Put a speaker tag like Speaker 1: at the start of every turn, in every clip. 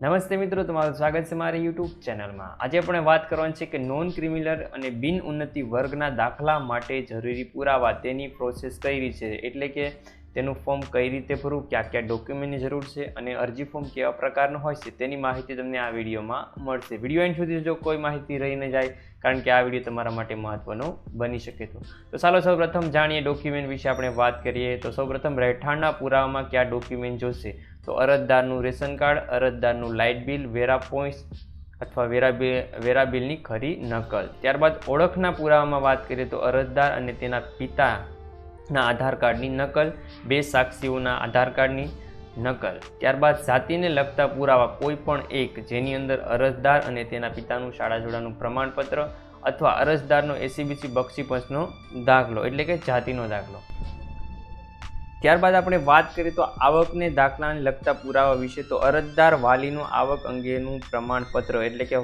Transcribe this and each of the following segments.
Speaker 1: નમસ્તે મિત્રો, તમારું સ્વાગત છે મારી યુટ્યુબ ચેનલમાં। આજે આપણે વાત કરવાની છે કે નોન ક્રિમિનલ અને બિન ઉન્નતિ વર્ગના દાખલા માટે જરૂરી પુરાવા તેની પ્રોસેસ કઈ રીતે છે, એટલે કે તેનું ફોર્મ કઈ રીતે ભરવું, કયા કયા ડોક્યુમેન્ટની જરૂર છે અને અરજી ફોર્મ કેવા પ્રકારનું હોય છે તેની માહિતી તમને આ વિડીયોમાં મળશે। વિડીયો એન્ડ સુધી જો કોઈ માહિતી રહી ન જાય, કારણ કે આ વિડીયો તમારા માટે મહત્વનો બની શકે તો ચાલો સૌપ્રથમ જાણીએ ડોક્યુમેન્ટ વિશે આપણે વાત કરીએ। તો સૌપ્રથમ રહેઠાણના પુરાવામાં કયા ડોક્યુમેન્ટ જોશે, તો અરજદારનું રેશન કાર્ડ, અરજદારનું લાઇટ બિલ, વેરા પોઈન્ટ્સ અથવા વેરા બિલની ખરી નકલ। ત્યારબાદ ઓળખના પુરાવામાં વાત કરીએ તો અરજદાર અને તેના પિતાના આધાર કાર્ડની નકલ, 2 સાક્ષીઓના આધાર કાર્ડની નકલ। ત્યારબાદ જાતિને લગતા પુરાવા કોઈ પણ એક, જેની અંદર અરજદાર અને તેના પિતાનું શાળા જોડાનું પ્રમાણપત્ર અથવા અરજદારનો એસીબીસી બક્ષી પંચનો દાખલો એટલે કે જાતિનો દાખલો। ત્યારબાદ આપણે વાત કરીએ તો આવકને દાખલાને લગતા પુરાવા વિશે, તો અરજદાર વાલીનો આવક અંગેનું પ્રમાણપત્ર એટલે કે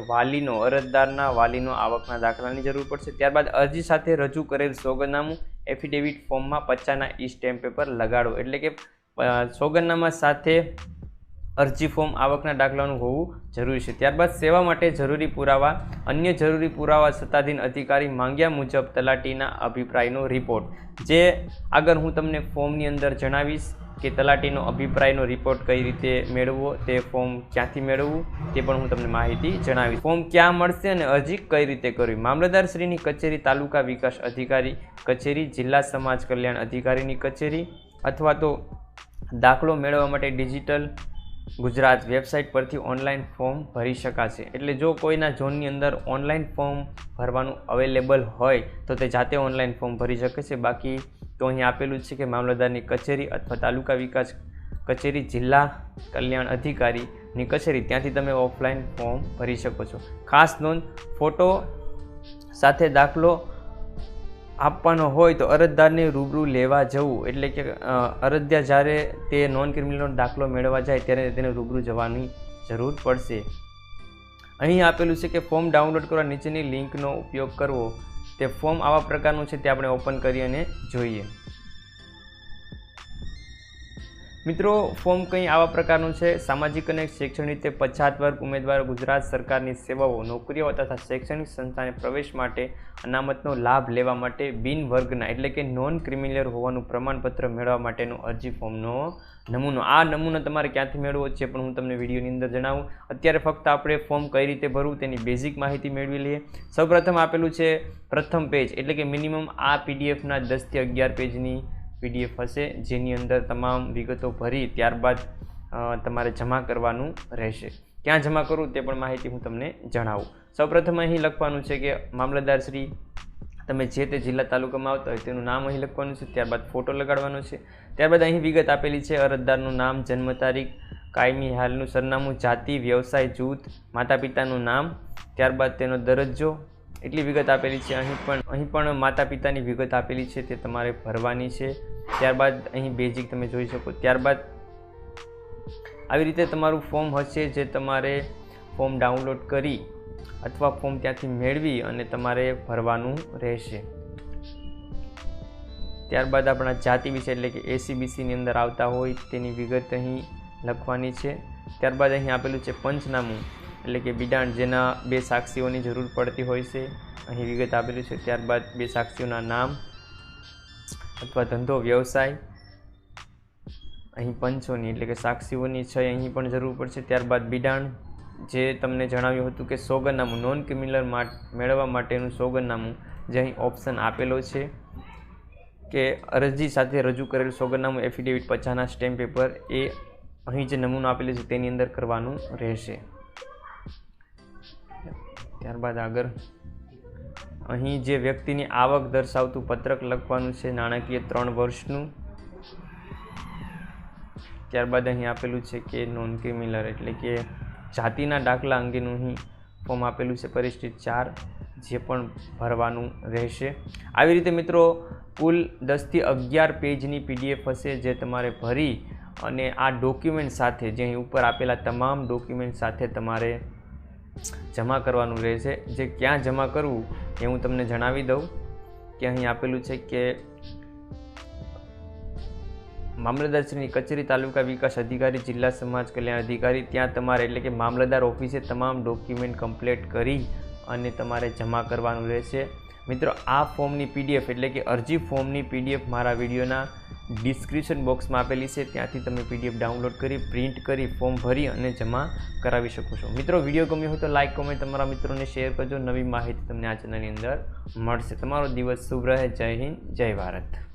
Speaker 1: અરજદારના વાલીનો આવકના દાખલાની જરૂર પડશે। ત્યારબાદ અરજી સાથે રજૂ કરેલ સોગંદનામું એફિડેવિટ ફોર્મમાં 50ના ઈ સ્ટેમ્પ પેપર લગાડો, એટલે કે સોગંદનામા સાથે અરજી ફોર્મ આવકના દાખલાનું હોવું જરૂરી છે। ત્યારબાદ સેવા માટે જરૂરી પુરાવા, અન્ય જરૂરી પુરાવા સત્તાધીન અધિકારી માંગ્યા મુજબ તલાટીના અભિપ્રાયનો રિપોર્ટ, જે આગળ હું તમને ફોર્મની અંદર જણાવીશ કે તલાટીનો અભિપ્રાયનો રિપોર્ટ કઈ રીતે મેળવવો, તે ફોર્મ ક્યાંથી મેળવવું તે પણ હું તમને માહિતી જણાવીશ। ફોર્મ ક્યાં મળશે અને અરજી કઈ રીતે કરવી, મામલતદારશ્રીની કચેરી, તાલુકા વિકાસ અધિકારી કચેરી, જિલ્લા સમાજ કલ્યાણ અધિકારીની કચેરી અથવા તો દાખલો મેળવવા માટે ડિજિટલ ગુજરાત વેબસાઇટ પરથી ઓનલાઈન ફોર્મ ભરી શકાશે। એટલે જો કોઈના ઝોનની અંદર ઓનલાઈન ફોર્મ ભરવાનું અવેલેબલ હોય તો તે જાતે ઓનલાઈન ફોર્મ ભરી શકે છે। બાકી તો અહીં આપેલું છે કે મામલતદારની કચેરી અથવા તાલુકા વિકાસ કચેરી, જિલ્લા કલ્યાણ અધિકારીની કચેરી, ત્યાંથી તમે ઓફલાઈન ફોર્મ ભરી શકો છો। ખાસ નોંધ, ફોટો સાથે દાખલો આપવાનો હોય તો અરજદારને રૂબરૂ લેવા જવું, એટલે કે અરજદાર જ્યારે તે નોન ક્રિમિનલનો દાખલો મેળવવા જાય ત્યારે તેને રૂબરૂ જવાની જરૂર પડશે। અહીં આપેલું છે કે ફોર્મ ડાઉનલોડ કરવા નીચેની લિંકનો ઉપયોગ કરવો। તે ફોર્મ આવા પ્રકારનું છે, તે આપણે ઓપન કરી અને જોઈએ। મિત્રો, ફોર્મ કંઈ આવા પ્રકારનું છે। સામાજિક અને શૈક્ષણિક રીતે પછાત વર્ગ ઉમેદવારો ગુજરાત સરકારની સેવાઓ, નોકરીઓ તથા શૈક્ષણિક સંસ્થાને પ્રવેશ માટે અનામતનો લાભ લેવા માટે બિન વર્ગના એટલે કે નોન ક્રિમિનલ હોવાનું પ્રમાણપત્ર મેળવવા માટેનો અરજી ફોર્મનો નમૂનો। આ નમૂનો તમારે ક્યાંથી મેળવવો છે પણ હું તમને વિડીયોની અંદર જણાવું। અત્યારે ફક્ત આપણે ફોર્મ કઈ રીતે ભરવું તેની બેઝિક માહિતી મેળવી લઈએ। સૌપ્રથમ આપેલું છે પ્રથમ પેજ, એટલે કે મિનિમમ આ પીડીએફના 10 થી 11 પેજની પીડીએફ હશે, જેની અંદર તમામ વિગતો ભરી ત્યારબાદ તમારે જમા કરવાનું રહેશે। ક્યાં જમા કરવું તે પણ માહિતી હું તમને જણાવું। સૌપ્રથમ અહીં લખવાનું છે કે મામલતદારશ્રી, તમે જે તે જિલ્લા તાલુકામાં આવતા હોય તેનું નામ અહીં લખવાનું છે। ત્યારબાદ ફોટો લગાડવાનો છે। ત્યારબાદ અહીં વિગત આપેલી છે અરજદારનું નામ, જન્મ તારીખ, કાયમી હાલનું સરનામું, જાતિ, વ્યવસાય, જૂથ, માતા પિતાનું નામ, ત્યારબાદ તેનો દરજ્જો, એટલી વિગત આપેલી છે। અહીં પણ માતા પિતાની વિગત આપેલી છે, તે તમારે ભરવાની છે। ત્યારબાદ અહીં બેઝિક તમે જોઈ શકો। ત્યારબાદ આવી રીતે તમારું ફોર્મ હશે, જે તમારે ફોર્મ ડાઉનલોડ કરી અથવા ફોર્મ ત્યાંથી મેળવી અને તમારે ભરવાનું રહેશે। ત્યારબાદ આપણા જાતિ વિશે એટલે કે એસીબીસીની અંદર આવતા હોય તેની વિગત અહીં લખવાની છે। ત્યારબાદ અહીં આપેલું છે પંચનામું એટલે કે બિડાણ, જેના 2 સાક્ષીઓની જરૂર પડતી હોય છે, અહીં વિગત આપેલી છે। ત્યારબાદ 2 સાક્ષીઓના નામ અથવા ધંધો, વ્યવસાય, અહીં પંચોની એટલે કે સાક્ષીઓની છે અહીં પણ જરૂર પડશે। ત્યારબાદ બિડાણ, જે તમને જણાવ્યું હતું કે સોગંદનામું, નોન ક્રિમિનલ મેળવવા માટેનું સોગંદનામું, જે અહીં ઓપ્શન આપેલો છે કે અરજી સાથે રજૂ કરેલ સોગંદનામું એફિડેવિટ 50ના સ્ટેમ્પ પેપર, એ અહીં જે નમૂનો આપેલો છે તેની અંદર કરવાનું રહેશે। ત્યારબાદ આગળ અહીં જે વ્યક્તિની આવક દર્શાવતું પત્રક લખવાનું છે, નાણાકીય 3 વર્ષનું। ત્યારબાદ અહીં આપેલું છે કે નોન ક્રિમિનલ એટલે કે જાતિના દાખલા અંગેનું અહીં ફોર્મ આપેલું છે, પરિશિષ્ટ 4, જે પણ ભરવાનું રહેશે। આવી રીતે મિત્રો કુલ 10 થી 11 પેજની પીડીએફ હશે, જે તમારે ભરી અને આ ડોક્યુમેન્ટ સાથે, જે અહીં ઉપર આપેલા તમામ ડોક્યુમેન્ટ સાથે તમારે જમા કરવાનું રહેશે। જે ક્યાં જમા કરવું એ હું તમને જણાવી દઉં કે અહીં આપેલું છે કે મામલતદારશ્રીની કચેરી, તાલુકા વિકાસ અધિકારી, જિલ્લા સમાજ કલ્યાણ અધિકારી, ત્યાં તમારે એટલે કે મામલતદાર ઓફિસે તમામ ડોક્યુમેન્ટ કમ્પ્લીટ કરી અને તમારે જમા કરવાનું રહેશે. મિત્રો, આ ફોર્મની PDF એટલે કે અરજી ફોર્મની PDF મારા વિડીયોના ડિસ્ક્રિપ્શન બોક્સમાં આપેલી છે. ત્યાંથી તમે PDF ડાઉનલોડ કરી, પ્રિન્ટ કરી, ફોર્મ ભરી અને જમા કરાવી શકો છો. મિત્રો, વિડીયો ગમ્યો હોય તો લાઇક, કોમેન્ટ તમારા મિત્રોને શેર કરજો. નવી માહિતી તમને આ ચેનલની અંદર મળશે. તમારો દિવસ શુભ રહે. જય હિન્દ, જય ભારત.